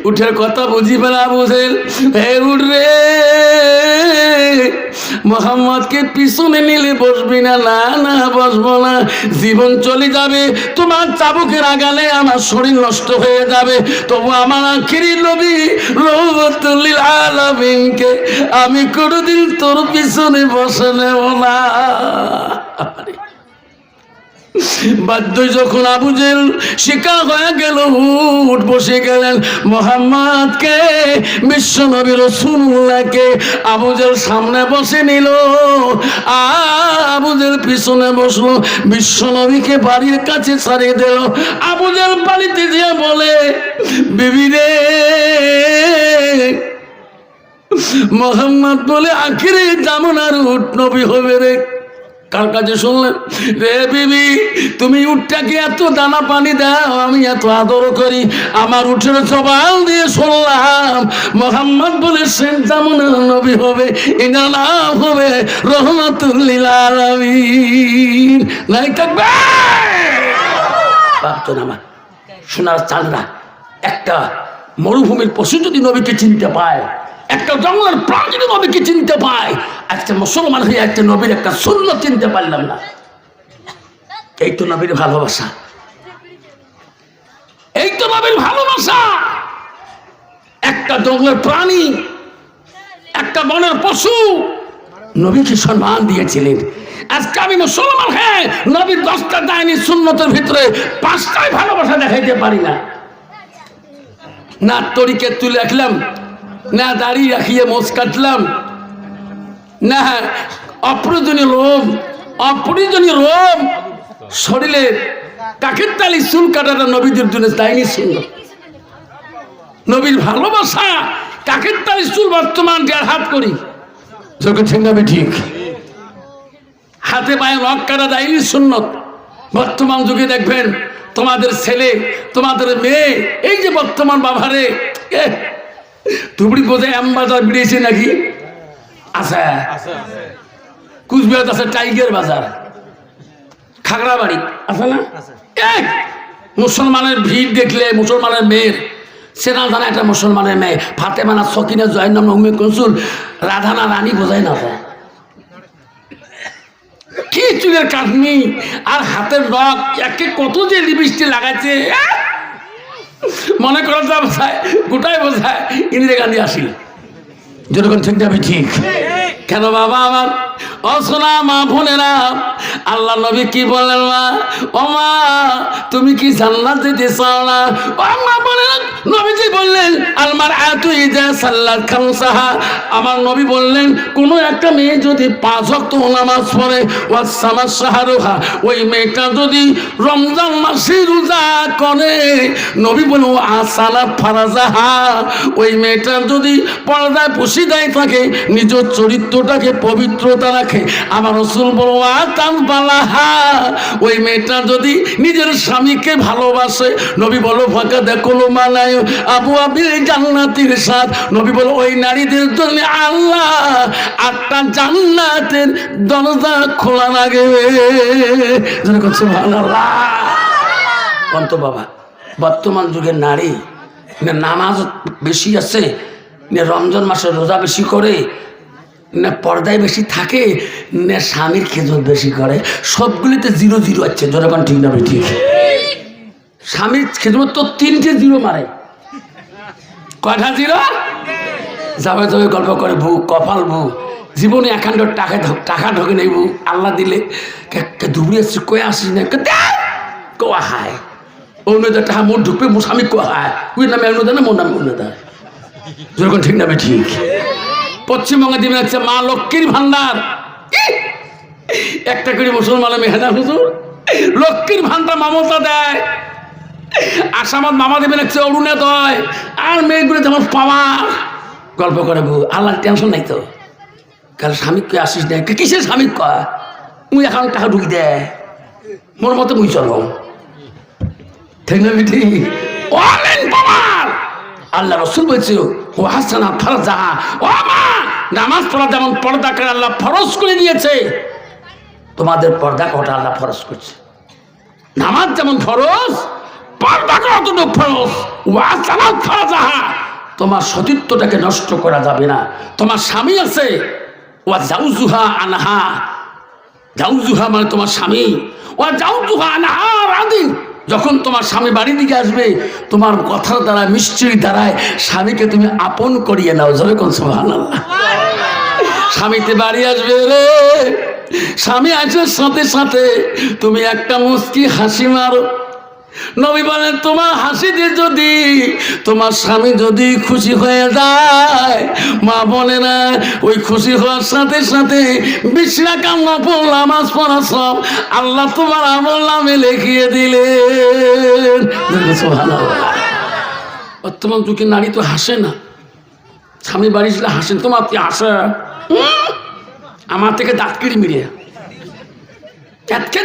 উঠের কথা বুঝিবে না বুঝেন, হে উঠ রে, মোহাম্মদকে পিছনে নিলে বসবি না? না না, বসবো না, জীবন চলে যাবে, তোমার চাবুকের আগালে আমার শরীর নষ্ট হয়ে যাবে, তবু আমার আখিরি নবী রহমাতুল লিল আলামিনকে আমি কোনোদিন তোর পিছনে বসে নেব না। বাধ্য যখন আবু জেল শিকার হয়ে গেল, উঠ বসে গেলেন মোহাম্মদকে, বিশ্ব নবী রাসূলুল্লাহকে আবু জেল সামনে বসে নিল, আবু জেল পিছনে বসলো, বিশ্ব নবীকে বাড়ির কাছে ছাড়িয়ে দিল। আবু জেল বাড়িতে যেয়ে বলে, বিবি রে, মোহাম্মদ বলে আখিরে জামানার উট নবী হবে রে। কার কাছে শুনলেন? রে বিবি, তুমি উটটাকে এত দানা পানি দাও, আমি এত আদর করি, আমার উঠের জবান দিয়ে শুনলাম মোহাম্মদ বলে সে জামানার নবী হবে, এনার নাম হবে রহমাতুল লিল আলামিন। নাই থাকবে ভাবতো না আমার সোনার চাঁদরা, একটা মরুভূমির পশু যদি নবীকে চিনতে পায়, একটা জঙ্গলের প্রাণ যদি নবীকে চিনতে পায়, আজকে মুসলমান হয়ে একটা নবীর একটা সুন্নাত চিনতে পারলাম না। এই তো নবীর ভালোবাসা, এই তো নবীর ভালোবাসা। একটা জঙ্গলের প্রাণী, একটা বনের পশু নবীকে সম্মান দিয়েছিলেন। আজকে আমি মুসলমান হয়ে নবীর 10টা দায়নি সুন্নতের ভিতরে 5টাই ভালোবাসা দেখাইতে পারি না। না তরিকে তুলে রাখলাম, না দাড়ি রাখিয়ে মোচ কাটলাম, না অপ্রয়োজনীয় রোম শরীরে কাকের তালি চুল কাটাটা নবীদের জন্য দায়নি সুন্নত। নবীর ভালোবাসা কাকের তালি চুল বর্তমান 1.5 হাত করি, যখন ঠেঙ্গাবে ঠিক, হাতে পায়ে নখ কাটা দায়নি সুন্নত। বর্তমান যুগে দেখবেন তোমাদের ছেলে, তোমাদের মেয়ে, এই যে বর্তমান বাবারে তুবড়ি বোঝায় আমবাজার বেরিয়েছে নাকি? আচ্ছা, কুচবিহার আছে টাইগার বাজার, খাগড়াবাড়ি আছে না? মুসলমানের ভিড় দেখলে মুসলমানের মেয়ের সেনা জানা, একটা মুসলমানের মেয়ে ফাতেমানা সকিনা জয়নাম উম্মে কুলসুম রাধানা রানী বোঝায় না যায় কি চুলের কাটনি আর হাতের রক, একে কত যে লিপস্টিক লাগাচ্ছে, মনে করো যা বোঝায় গোটাই বোঝায় ইন্দিরা গান্ধী আসিল। যেরকম ঠিক যাবে ঠিক কেন বাবা আমার অসোনা মা বোনেরা, আল্লাহ নবী কি বললেন? মা, ও মা, তুমি কি জান্নাত যেতে চাও না? ও মা বলেন, নবীজি বললেন আলমার আতু ইজা সাল্লাত খামসাহা, আমার নবী বললেন কোন একটা মেয়ে যদি 5 ওয়াক্ত নামাজ পড়ে, ওয়াসামা শাহরুহা, ওই মেয়েটা যদি রমজান মাসে রোজা করে, নবী বলেন আসালা ফারাজাহা, ওই মেয়েটা যদি পর্দায় পশিদায় থাকে, নিজ চরিত্রটাকে পবিত্রতা রাখে, আমার রাসূল বলল আতানবালাহা, ওই মেয়েটা যদি নিজের স্বামীকে ভালোবাসে, নবী বলো ফাঁকা দেখো মানায় আবু আবির জান্নাতের সাথ, নবী বলো ওই নারীদের জন্য আল্লাহ 8টা জান্নাতের দরজা খোলা রাখবে। সুবহানাল্লাহ। কন্ত বাবা, বর্তমান যুগের নারী না নামাজ বেশি আছে, না রমজান মাসে রোজা বেশি করে, না পর্দায় বেশি থাকে, না স্বামীর খেজুর বেশি করে, সবগুলিতে 0-0 আছে। যখন ঠিক না ঠিক, স্বামীর খেজুর তো 3টে 0 মারে, কয়টা 0? যাবে যাবে গল্প করে বউ, কপাল বউ, জীবনে 1 টাকা ঢোকে নেই বউ, আল্লাহ দিলে দুবড়ি আসছি, কয়ে আসিস না কোয়া হায়, অন্য টাকা মোট ঢুকবে, মোর স্বামী কোয়া হায়, ওই নামে অন্য দেয় না, মোর নামে অন্য দেয়। যখন ঠিক না ঠিক, পশ্চিমবঙ্গে দিবেন হচ্ছে মা লক্ষ্মীর ভান্ডার, একটা করে মুসলমানের মেহেদা হুজুর লক্ষ্মীর ভান্ডার মমতা দেয়। আসামাদ মামা দেবেন হচ্ছে অরুণোদয়, আর মেয়েগুলো যেমন পাওয়ার গল্প করে বউ, আল্লাহ টেনশন নাই তো, কাল স্বামীকে আসিস না, কিসের স্বামী কয় মুই এখন টাকা ঢুকি দেয়, মোর মতো মুই চলো, ঠিক না ঠিক? অনেক পাওয়ার আল্লাহ রসুল বলছে ও হাসানা ফরজাহা, ও মা, নামাজ পড়া যেমন পর্দা করে আল্লাহ ফরজ করে দিয়েছে, তোমাদের পর্দা কটা আল্লাহ ফরজ করছে। নামাজ যেমন ফরজ, পর্দা করা তো ফরজ, ওয়া সালাত ফারজাহা, তোমার সতীত্বটাকে নষ্ট করা যাবে না। তোমার স্বামী আছে, ওয়া জাউজুহা আনহা, জাউজুহা মানে তোমার স্বামী, ওয়া জাউজুহা আনহা রাদিন, যখন তোমার স্বামী বাড়ি দিকে আসবে তোমার কথার দ্বারা মিষ্টির দ্বারায় স্বামীকে তুমি আপন করিয়ে নাও। জোরে কোন সুবহানাল্লাহ। স্বামীতে বাড়ি আসবে রে, স্বামী আসার সাথে সাথে তুমি একটা মুস্কি হাসি মারো। নবী বলেন তোমার হাসিতে যদি তোমার স্বামী যদি খুশি হয়ে যায়, মা বলে না ওই খুশি হওয়ার সাথে সাথে 20 রাকাত নফল নামাজ পড়া সব আল্লাহ তোমার আমল নামে লিখিয়ে দিলেন। সুবহানাল্লাহ। বর্তমান যুগে নারী তো হাসে না, স্বামী বাড়ি আসলে হাসেন, তোমার কি হাসে? আমার থেকে দাঁত কিড়ি মিড়ে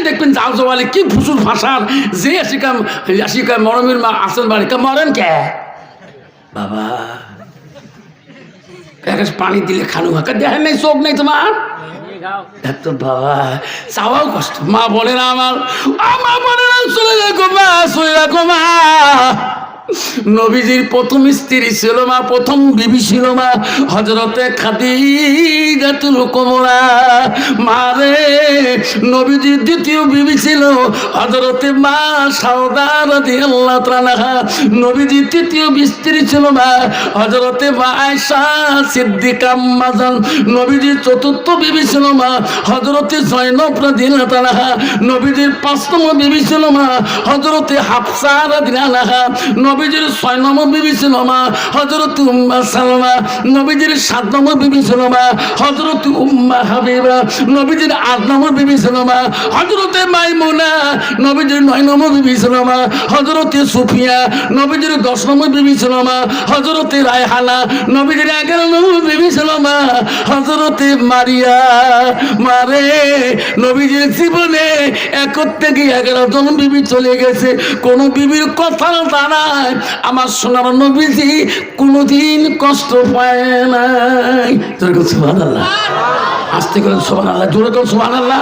দেখবেন যাও জওয়ালে কি ফুসুর ফাঁসার, যে আসিকা মরমের মা আসেন বাড়ি মরেন কে বাবা, পানি দিলে খানু হাঁকা দেখেন নাই, চোখ নেই তোমার তো বাবা, চাওয়াও কষ্ট। মা বলে না আমার, মা বলে না চলে রাখো মা, চলে রাখো মা। নবীজির প্রথম স্ত্রী ছিল মা, প্রথম বিবি ছিল মা হযরতে খাদিজাতুল কুবরা। মারে নবীজির দ্বিতীয় বিবি ছিল হযরতে মা সাউদা রাদিয়াল্লাহু তাআলা। নবীজির তৃতীয় স্ত্রী ছিল মা হযরতে মা আয়েশা সিদ্দিকা আম্মাজান। নবীজির চতুর্থ বিবি ছিল মা হযরতে জয়নব রাদিয়াল্লাহু তাআলা। নবীজির 5 নম্বর বিবি ছিল মা হযরতে হাফসা রাদিয়াল্লাহু তাআলা। নবীজির 6 নম্বর বিবি ছিল মা হযরত উম্মে সালমা। নবীজির 7 নম্বর বিবি ছিল মা হযরত উম্মে হাবিবা। নবীজির 8 নম্বর বিবি ছিল মা হযরত মাইমুনা। নবীজির 9 নম্বর বিবি ছিল মা হযরত সুফিয়া। নবীজির 10 নম্বর বিবি ছিল মা হযরত রায়হানা। নবীজির 11 নম্বর বিবি ছিল মা হযরত মারিয়া। মারে নবীজির জীবনে 1 থেকে 11 জন বিবি চলে গেছে, কোন বিবির কথা দাঁড়ায় আমার সোনার নবীজি কোনদিন কষ্ট পায় নাই। সুবহানাল্লাহ। আস্তে করে সুবহানাল্লাহ, জোরে করে সুবহানাল্লাহ।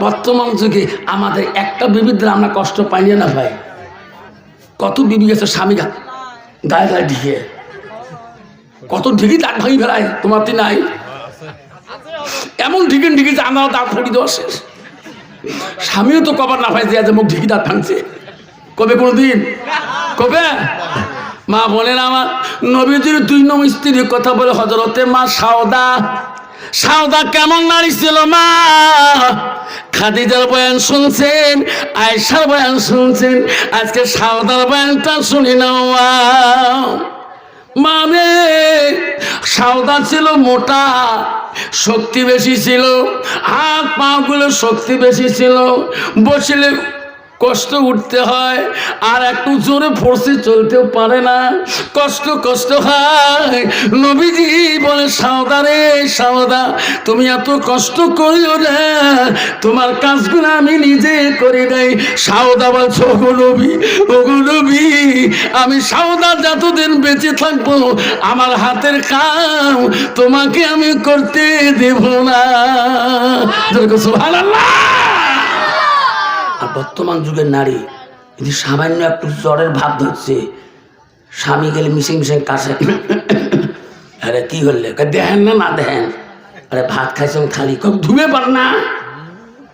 বর্তমান যুগে আমাদের একটা বিবির দ্বারা আমরা কষ্ট পাইনি না ভাই। কত বিবি গেছে স্বামী গায়ে গায়ে ঢিকে, কত ঢিকি দাঁত ভাঙি ফেলায়, তোমার তো নাই এমন ঢিকে ঢিকি যে আমরা দাঁত ফাটি দেওয়া শেষ। স্বামীও তো কবার না পাইছে যে মুখ ঢিকি দাঁত ভাঙছে, কবে কোনদিন কবে? মা বলেন আমার নবীজির 2 নম্বর স্ত্রীর কথা বলে হযরতে মা সাউদা। সাউদা কেমন নারী ছিল মা? খাদিজার বয়ান শুনছেন, আয়েশার বয়ান শুনছেন, আজকে সাউদার বয়ানটা শুনি নাও। মানে সাউদা ছিল মোটা, শক্তি বেশি ছিল, হাত পা গুলো শক্তি বেশি ছিল, বসলে কষ্ট উঠতে হয়, আর একটু জোরে ফোর্সে চলতেও পারে না, কষ্ট হয়। নবীজি বলে সাউদা রে সাউদা, তুমি এত কষ্ট করিও না, তোমার কাজগুলো আমি নিজে করে দেই। সাউদা বলছো ওগো নবী, আমি সাউদা যতদিন বেঁচে থাকবো আমার হাতের কাম তোমাকে আমি করতে দেব না। সুবহানাল্লাহ। আর বর্তমান যুগের নারী যদি সামান্য একটু জ্বরের ভাব ধরছে, স্বামী গেলে মিশিং কাছে, আরে কি হলে দেখেন না দেখেন, আরে ভাত খাইছে থালি ধুবে পার না,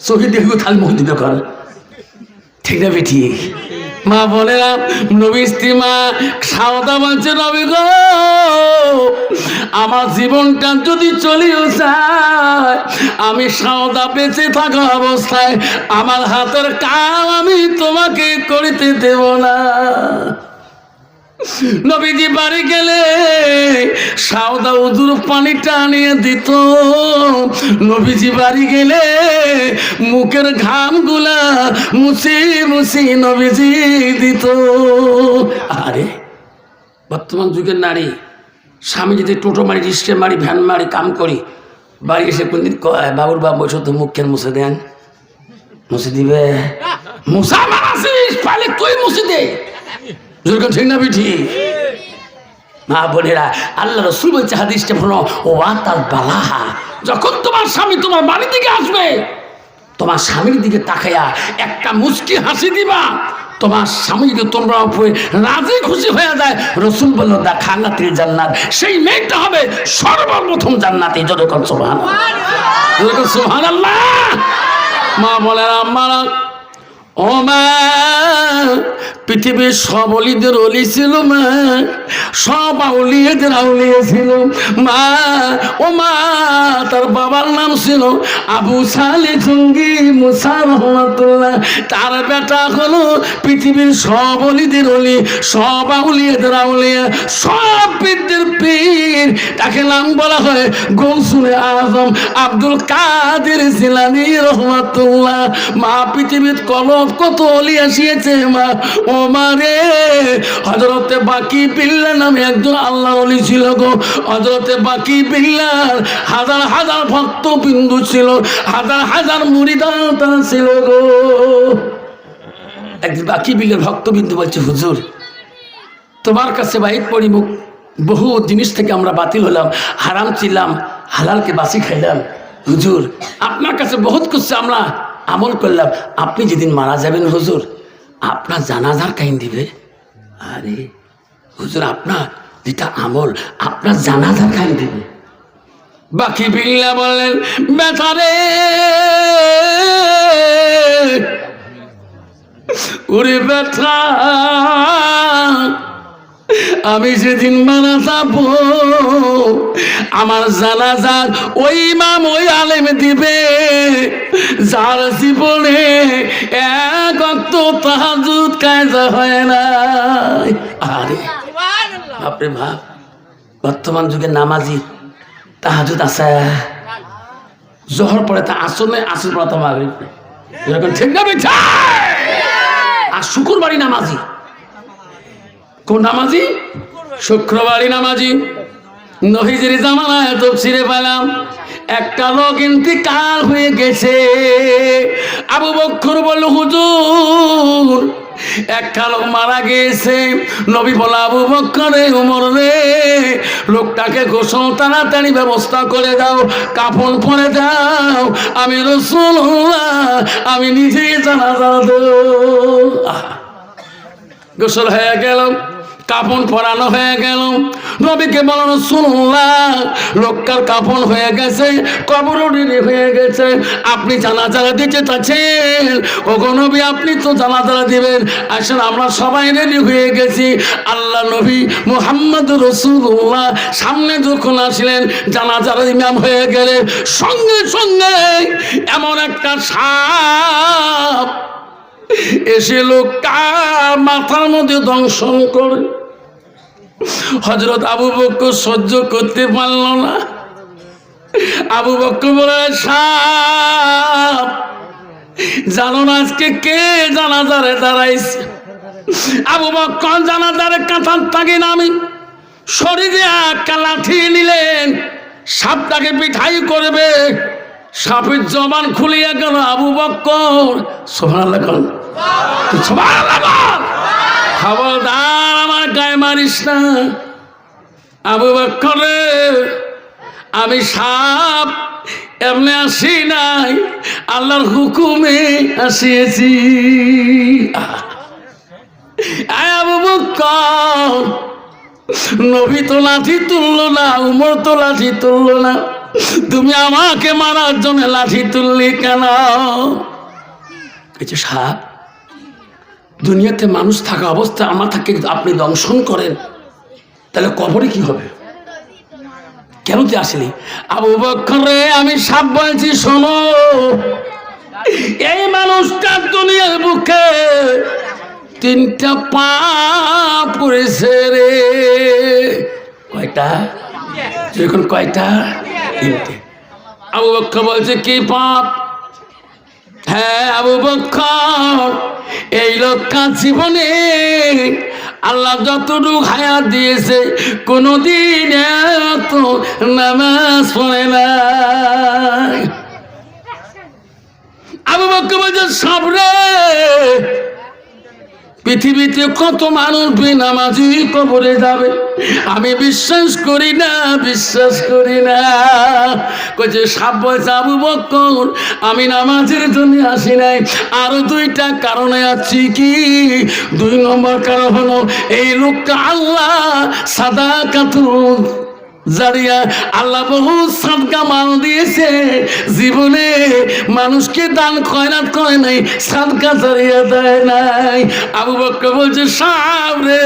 চোখে দেখবো থালি মুখ ধুবে কর, ঠিক না ঠিক? মা বলে নবী স্ত্রী মা সাউদা বলছে নবী গো, আমার জীবনটা যদি চলেও যায়, আমি সাউদা বেঁচে থাকা অবস্থায় আমার হাতের কাম আমি তোমাকে করিতে দেব না। নবীজি বাড়ি গেলে সাউদা উজুর পানিটা আনিয়ে দিত। নবীজি বাড়ি গেলে মুখের ঘামগুলা মুছি নবীজি দিত। আরে বর্তমান যুগের নারী স্বামী যদি টোটো মারি, রিক্সা মারি, ভ্যান মারি, কাম করি, বাড়ি এসে কোনদিন কয় বাবুর বাপ বসে তো মুখ কেন মুছে দেন, মুছে দিবে, মুসা মারাছিস পালে তুই মুছে দে, ঠিক না বিঠি? মা বোনেরা, আল্লাহ রাসূল বলছে হাদিসটা শোনো, ওয়া তাল বালাহা, যখন তোমার স্বামী তোমার বাড়ি থেকে আসবে তোমার স্বামীর দিকে তাকাইয়া একটা মুচকি হাসি দিবা, তোমার স্বামী যদি তোমরা উপরে রাজি খুশি হয়ে যায়, রসুল বলল দাখালাতিল জান্নাত, সেই মেয়েটা হবে সর্বপ্রথম জান্নাতি। যতক্ষণ সুবহানাল্লাহ। মা বলেন আম্মারা, ও মা, পৃথিবীর সব অলিদের অলি ছিল মা, সব আউলিয়াদের আউলিয়া ছিল মা। ও মা, তার বাবার নাম ছিল আবু সালে জঙ্গি মুসা রহমাতুল্লাহ। তার বেটা হলো পৃথিবীর সব অলিদের অলি, সব আউলিয়াদের আউলিয়া, সব পীরদের পীর। তাকে নাম বলা হয় গৌসুল আজম আব্দুল কাদের জিলানী রহমাতুল্লাহ। মা, পৃথিবীর কত অলি আসিয়েছে মা। ও মা রে, হযরতে বাকি বিল্লাহ নামে একজন আল্লাহর ওলি ছিল গো। হযরতে বাকি বিল্লাহর হাজার হাজার ভক্ত বিন্দু ছিল, হাজার হাজার মুরিদান তার ছিল গো। একদিন বাকি বিল্লাহর ভক্ত বিন্দু বলছে, হুজুর তোমার কাছে বাইক পড়ি, মুখ বহু জিনিস থেকে আমরা বাতিল হলাম, হারাম ছিলাম, হালালকে বাসি খাইলাম। হুজুর আপনার কাছে বহুত কিছু আমরা আমল করলাম, আপনি যেদিন মারা যাবেন হুজুর, আপনার জানাজার কাহিনী দিবে। আরে হুজুর, আপনার যেটা আমল, আপনার জানাজার কাহিনী দিবে। বাকি বিল্লাহ বললেন, বেচারে ওরে বেটা, আমি যেদিন মারা যাব, আমার জানাজার ওই ইমাম ওই আলেম দিবে যার জীবনে এক ওয়াক্ত তাহাজ্জুদ কায়দা হয় না। আরে বাপরে বাপ, বর্তমান যুগে নামাজি তাহাজ্জুদ আছে, জোহর পরে তা আসর নেই, আসর পরে তা মাগরিব নেই, এরকম ঠিক না বেঠা? আর শুক্রবারই নামাজি। কোন নামাজি? শুক্রবারই নামাজি। নবীজির জামানায় তাফসীরে পেলাম একটা লোক ইন্তিকাল হয়ে গেছে। আবু বকর বলল, হুজুর একটা লোক মারা গেছে। নবী বলে, আবু বকর রে, ওমর রে, লোকটাকে গোসল তাড়াতাড়ি ব্যবস্থা করে দাও, কাফন পরে দাও, আমি রাসূলুল্লাহ আমি নিজেই জানাজা দেব। গোসল হয়ে গেল, কাফন পরানো হয়ে গেল। নবীকে বলল, রাসূলুল্লাহ লোকটার কাফন হয়ে গেছে, কবর রেডি হয়ে গেছে, আপনি জানাজা দিতে চাচ্ছেন? ওগো নবী, আপনি তো জানাজা দিবেন, আসলে আমরা সবাই রেডি হয়ে গেছি। আল্লাহ নবী মুহাম্মদ রাসূলুল্লাহ সামনে যখন আসলেন, জানাজার ইমাম হয়ে গেলে, সঙ্গে সঙ্গে এমন একটা সাপ এসে লোকটার মাথার মধ্যে দংশন করে। হযরত আবু বকর সহ্য করতে পারল না। আবু বকর বলে, সাপ জানো না আজকে কে জানাজারে দাঁড়াইছে? আবু বকর জানাজারে কাঁথার থাকে নামি শরীরে একটা লাঠি নিলেন, সাপটাকে পিঠাই করবে। সাপের জবান খুলিয়া গেল। আবু বকর সুবহানাল্লাহ, সুবহানাল্লাহ, খবরদার আমার গায়ে মারিস না। আবু বকর রে, আমি সাপ এমনি আসি নাই, আল্লাহর হুকুমে আসিয়েছি। আবু বকর, নবী তো লাঠি তুললো না, উমর তো লাঠি তুললো না, তুমি আমাকে মারার জন্য লাঠি তুললি কেন? এই যে সাপ, দুনিয়াতে মানুষ থাকা অবস্থায় আমার থাকে আপনি দংশন করেন, তাহলে কবরে কি হবে? কেন তুই আসলি? আবু বকর রে, আমি সাপ বলছি শোনো, এই মানুষটা দুনিয়ার বুকে 3টা পাপ করেছে রে। কয়টা? যখন কয়টা? 3টে। আবু বকর বলছে, কি পাপ? হ্যাঁ আবু বকর, এই লোকটা জীবনে আল্লাহ যতটুকু হায়াত দিয়েছে কোনদিন এত নামাজ পড়ে না। আবু বকর বলছে, সাবরে পৃথিবীতে কত মানুষ বেনামাজি কবরে যাবে, আমি বিশ্বাস করি না, বিশ্বাস করি না। কইছে সাব্বাস আবু বকর, আমি নামাজের জন্য আসি নাই, আরো দুইটা কারণে আছি। কি? 2 নম্বর কারণ হলো এই লোকটা আল্লাহ সাদাকাতুল জারিয়া, আল্লাহ বহু সাদকা মাল দিয়েছে, জীবনে মানুষকে দান খয়রাত করে নাই, সাদকা জারিয়া দেয় নাই। আবু বকর বলছে সাবরে,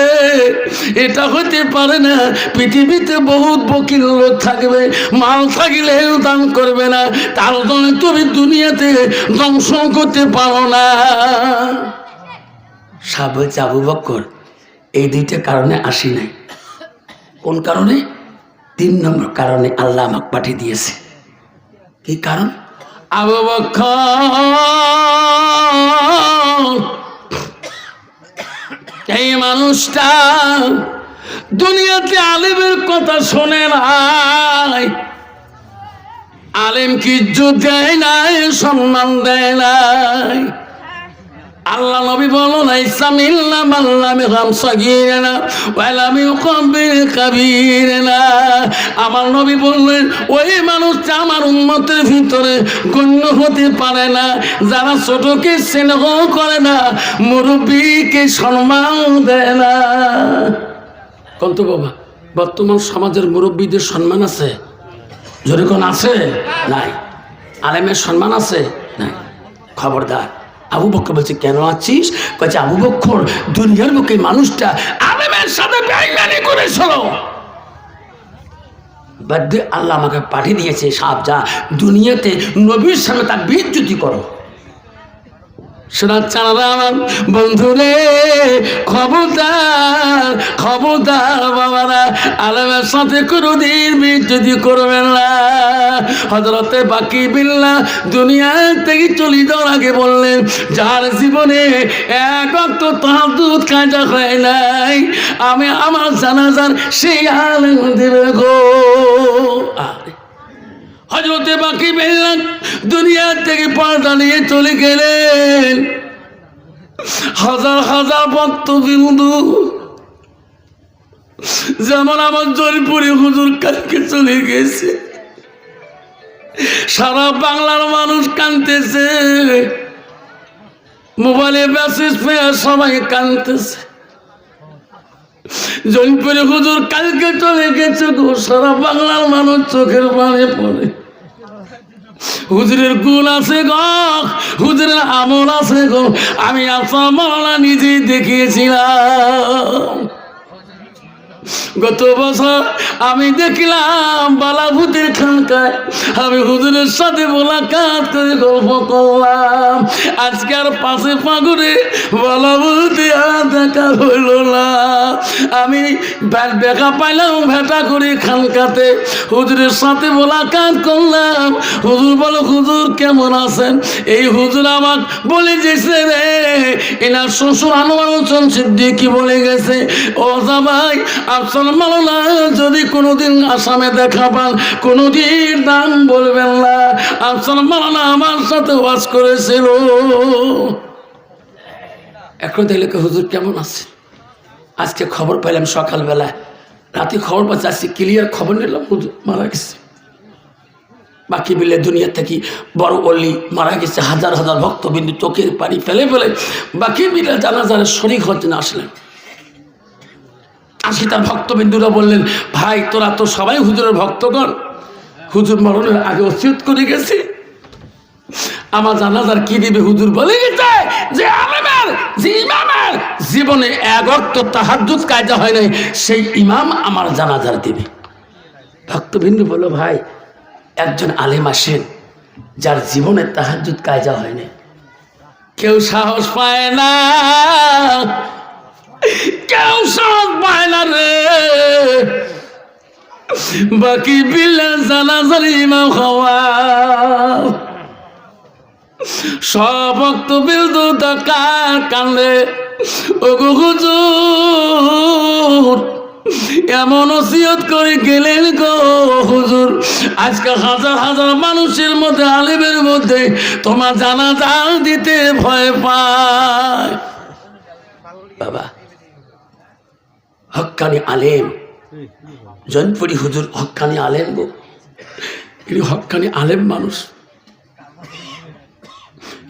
এটা হতে পারে না, পৃথিবীতে বহুত বকিল লোক থাকবে, মাল থাকলেও দান করবে না, তার জন্য তুমি দুনিয়াতে ধ্বংস করতে পারো না। সাব বলছে আবু বকর, এই 2টা কারণে আসি নাই। কোন কারণে? 3 নম্বর কারণে আল্লাহ আমাকে পাঠিয়ে দিয়েছে। কি কারণ? আবু বকর, এই মানুষটা দুনিয়াতে আলেমের কথা শোনে নাই, আলেম কি ইজ্জত দেয় নাই, সম্মান দেয় নাই। আল্লাহ নবী বলো নাই সামিল্লা মাল্লামি গামসাগিরানা ওয়ালামি কবির কাবীরানা। আমার নবী বললেন ওই মানুষটা আমার উম্মতের ভিতরে গণ্য হতে পারে না যারা ছোটকে স্নেহ করে না, মুরব্বীকে সম্মান দেয় না। কন্ত বাবা, বর্তমান সমাজের মুরব্বীদের সম্মান আছে? জোরে কোন আছে? নাই। আলেমের সম্মান আছে? নাই। খবরদার। আবু বকর বলছে কেন আছিস? বলছে আবু বকর, দুনিয়ার বুকে মানুষটা আলেমের সাথে বেঈমানি করেছিল, বাদে আল্লাহ আমাকে পাঠিয়ে দিয়েছে, সাপ যা দুনিয়াতে নবীর সামনে তার বেইজ্জতি করো। শোনার চালারা আমার বন্ধুরে, খবরদার খবরদার বাবারা, আলেমের সাথে কোনোদিন বেইজ্জতি করবেন না। হযরতে বাকি বিল্লাহ দুনিয়া থেকে চলে যাওয়ার আগে বললেন, যার জীবনে 1 ওয়াক্ত তাহাজ্জুদ কাজা হয় নাই, আমি আমার জানাজার সেই আলেম দেবে গো। হযরতে বাকি বিল্লাহ দুনিয়া থেকে পর্দা নিয়ে চলে গেলেন। হাজার হাজার ভক্তবৃন্দ, যেমন আমার জয়পুরে হুজুর কালকে চলে গেছে, সারা বাংলার মানুষ কাঁদতেছে, মোবাইলে মেসেজ পেয়ে সবাই কাঁদতেছে। জয়পুরে হুজুর কালকে চলে গেছে গো, সারা বাংলার মানুষ চোখের পানি পড়ে। হুজুরের গুণ আছে গো, হুজুরের আমল আছে গো, আমি আপনার মাওলানা নিজেই দেখিয়েছিলাম। গত বছর আমি দেখলাম বালাভূতের খানকায়, আমি হুজুরের সাথে মোলাকাত করে গল্প করলাম। আজকে আর পাশে পাগুড়ে বালাভূতে আর দেখা হইল না। আমি দেখা পাইলাম ভেটা করে খানকাতে, হুজুরের সাথে মোলাকাত করলাম। হুজুর বলো হুজুর কেমন আছেন? এই হুজুর আমাকে বলে গেছে রে, এনার শ্বশুর আনোয়ার হোসেন সিদ্দিকী বলে গেছে, ও জামাই আফসার মাওলানা যদি কোনোদিন আসামে দেখা পান কোনোদিন নাম বলবেন না, আফসার মাওলানা আমার সাথে ওয়াজ করেছিল। এখন দেখলে হুজুর কেমন আছে? আজকে খবর পেলাম সকালবেলা, রাতে খবর পাচ্ছি, আজকে ক্লিয়ার খবর নিলাম হুজুর মারা গেছে। বাকি বিলে দুনিয়া থেকে বড় অলি মারা গেছে, হাজার হাজার ভক্তবিন্দু চোখের পানি ফেলে ফেলে বাকি বিলে জানাজারে শরীক হতে না আসলেন। আসি তার ভক্তবিন্দুরা বললেন, ভাই তোরা তো সবাই হুজুরের ভক্তগণ, হুজুর মরণের আগে ওসিয়ত করে গেছে, আমার জানাজার কি দিবে? হুজুর বলে গেছে যে আলেমের, যে ইমামের জীবনে 1 ওয়াক্ত তাহাজ্জুদ কায়দা হয় নাই, সেই ইমাম আমার জানাজার দিবে। ভক্তবিন্দু বলল, ভাই একজন আলেম আসেন যার জীবনে তাহাজ্জুদ কায়দা হয় নাই, কেউ সাহস পায় না, কেউ সাহস পায় না রে। বাকি বিল্লাহ জানাজার ইমাম হওয়া, সব ভক্তবিন্দু তাকার কান্দে, ওগো হুজুর এমন ওসিয়ত করে গেলেন গো হুজুর, আজকে হাজার হাজার মানুষের মধ্যে, আলেমের মধ্যে তোমার জানাজা দিতে ভয় পায়। বাবা হক্কানি আলেম জৈনপুরি হুজুর হক্কানি আলেম গো, ইনি হক্কানি আলেম মানুষ।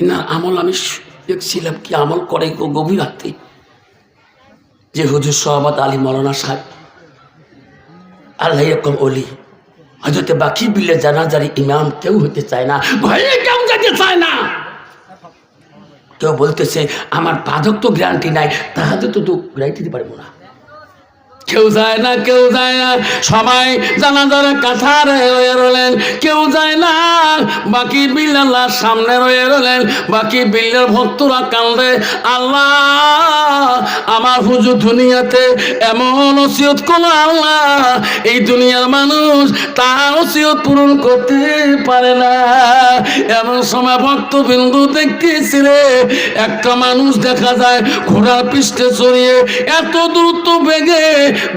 না আমল আমি দেখছিলাম কি আমল করে গো গভীর রাতে, যে হুজুর সোহবত আলী মৌলানা সাহেব আল্লাহ এরকম অলি হজরতে বাকি বিলে জানাজার ইমাম কেউ হতে চায় না, ভয়ে কেউ যেতে চায় না। কেউ বলতেছে আমার পাদক তো গ্যারান্টি নাই, তাহাতে তো গ্যারান্টি দিতে পারবো না। কেউ যায় না, কেউ যায় না, সবাই জানাজার কাছারে রয়ে রলেন, কেউ যায় না। বাকি বিল্লার সামনে রয়ে রলেন, বাকি বিল্লার ভক্তরা কান্দে, আল্লাহ আমার হুজুর দুনিয়াতে এমন ওসিয়ত করলো, আল্লাহ এই দুনিয়ার মানুষ তার ওসিয়ত পূরণ করতে পারে না। এমন সময় ভক্তবিন্দু দেখতেছিলে একটা মানুষ দেখা যায় ঘোড়ার পৃষ্ঠে চড়িয়ে এত দ্রুত বেগে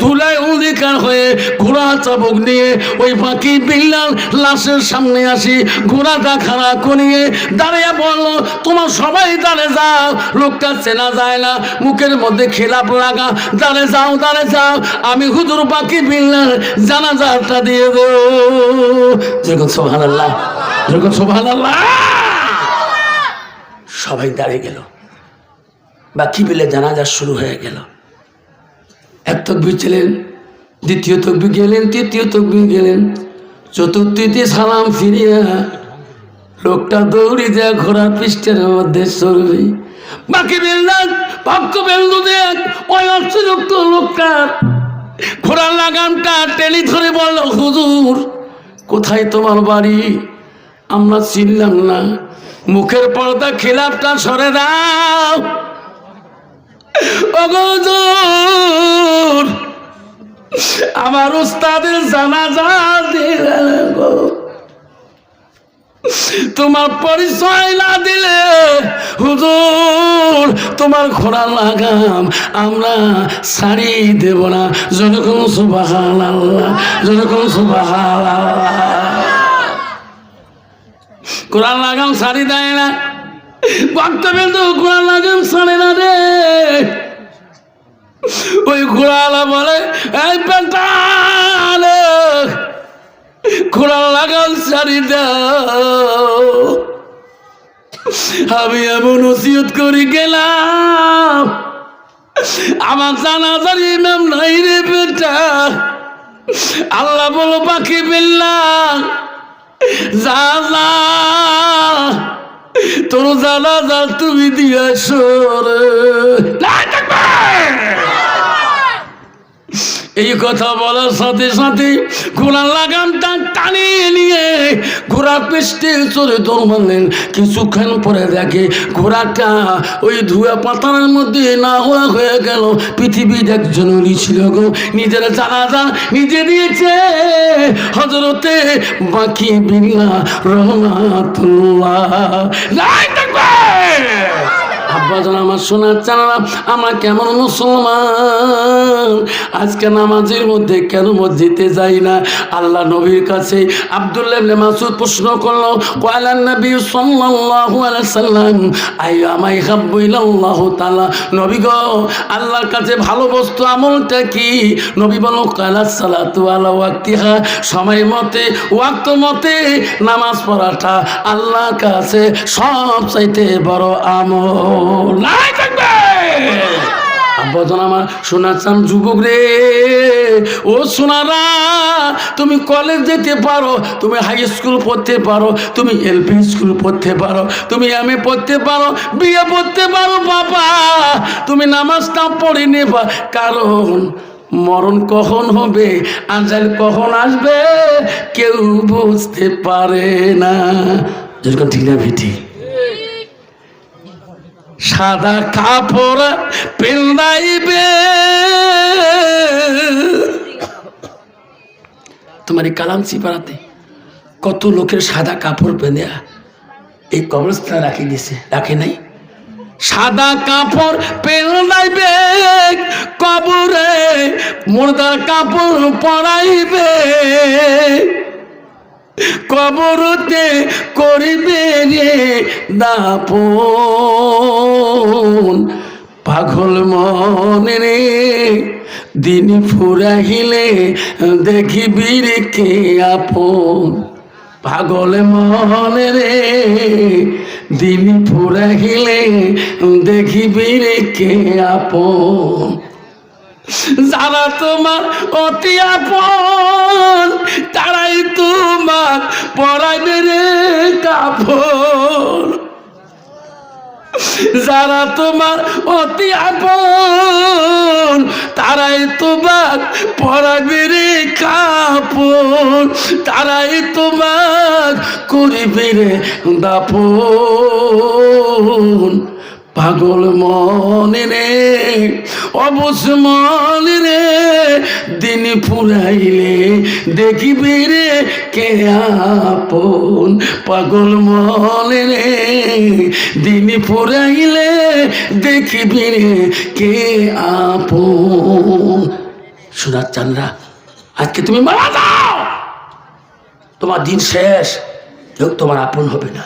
ধুলায় অধিকার হয়ে ঘোড়া চাবুক নিয়ে ওই বাকি বিল্লাল লাশের সামনে আসি ঘোড়াটা খাড়া করিয়ে দাঁড়িয়ে বললো, তোমার সবাই দাঁড়ে যাও, লোকটা চেনা যায় না, মুখের মধ্যে খেলাপ লাগা, দাঁড়ে যাও দাঁড়ে যাও, আমি হুজুর বাকি বিল্লাল জানাজাটা দিয়ে দেব। যেরকম সুবহানাল্লাহ, যেরকম সুবহানাল্লাহ। সবাই দাঁড়িয়ে গেল, বাকি বিলে জানাজা শুরু হয়ে গেল। এক তকবীর ছিলেন, দ্বিতীয় তকবীর গেলেন, তৃতীয় তকবীর গেলেন, চতুর্থীতে সালাম ফিরিয়া লোকটা দৌড়ি যায় ঘোড়ার পৃষ্ঠের মধ্যে চলবে। বাকি বিল্লাল ভক্ত বেলু দেখ ওই অর্থযুক্ত লোকটার ঘোড়ার লাগামটা টেনে ধরে বলল, হুজুর কোথায় তোমার বাড়ি? আমরা চিনলাম না, মুখের পর্দা খিলাফটা সরে দাও। হুজুর আমার উস্তাদের জানাজা দিলেন গো, তোমার পরিচয় না দিলে হুজুর তোমার ঘোড়া লাগাম আমরা ছাড়ি দেব না। যেরকম সুবহানাল্লাহ, যেরকম সুবহানাল্লাহ। ঘোড়া লাগাম ছাড়ি দেয় না, ভক্তবিন্দু ঘোড়া লাগাম ছাড়ে না রে। ওই ঘোড়াওয়ালা বলে, এই পেটাল ঘোড়া লাগাম ছাড়ি দাও। আমি এমন ওসিয়ত করে গেলাম, আমার জানাজার ইমাম নাই রে বেটা। আল্লাহ বলো বাকি বিল্লাল যা যা তোর জানাজা তুমি দিয়ে সরে। এই কথা বলার সাথে সাথে ঘোড়ার লাগামটা টানিয়ে নিয়ে ঘোড়ার পৃষ্ঠে চড়ে দৌড় মারলেন। কিছুক্ষণ পরে দেখে ঘোড়াটা ওই ধুয়া পাতার মধ্যে না হয়ে গেল। পৃথিবীর একজন ওলি ছিল গো, নিজের জানাজা নিজে দিয়েছে হযরতে বাকি বিল্লাহ রহমাতুল্লাহ। আব্বাজান আমার শোনার চানারা, আমরা কেমন মুসলমান, আজকে নামাজের মধ্যে কেন মসজিদে যাই না? আল্লাহ নবীর কাছে আব্দুল্লাহ ইবনে মাসউদ প্রশ্ন করলো, ক্বালান নবী সাল্লাল্লাহু আলাইহি সাল্লাম আইয়ামাই হাব্বু ইলাল্লাহু তাআলা, নবী গো আল্লাহর কাছে ভালো বস্তু আমলটা কি? নবী বলো কালাস সালাতু আলা ওয়াক্তিহা, সময় মতে ওয়াক্ত মতে নামাজ পড়াটা আল্লাহর কাছে সবচাইতে বড় আমল। আব্বাজান আমার শোনা চান যুবক রে, ও সোনারা, তুমি কলেজ যেতে পারো, তুমি হাই স্কুল পড়তে পারো, তুমি এলপি স্কুল পড়তে পারো, তুমি এমএ পড়তে পারো, বিএ পড়তে পারো, বাবা তুমি নামাজটা পড়ে নেবা। কারণ মরণ কখন হবে, আজাল কখন আসবে কেউ বুঝতে পারে না। যেরকম ঠিক না ভিটি, সাদা কাপড় পেন্দাইবে তোমার এই কালামচি পাড়াতে কত লোকের সাদা কাপড় পেঁধে এই কবরস্থানে রাখি দিছে, রাখে নাই? সাদা কাপড় পেন্দাইবে কবরে, মুর্দার কাপড় পরাইবে, কবরতে করিবে রে দাপন, পাগল মনে রে দিন ফুরাইলে দেখিবি রে কে আপন পাগল মনে রে দিন ফুরাইলে দেখিবি রে কে আপন যারা তোমার অতি আপন তারাই তোমার পরাইবে রে কাপড় যারা তোমার অতি আপন তারাই তোমার পরাইবে রে কাপড় তারাই তোমার করিবে রে দাপন পাগল মনে রে অবশ মনে রে দিন ফুরাইলে দেখিবি রে কে আপন পাগল মনে রে দিন ফুরাইলে দেখিবি রে কে আপন। সোনার চাঁদরা আজকে তুমি মারা যাও, তোমার দিন শেষ, কেউ তোমার আপন হবে না।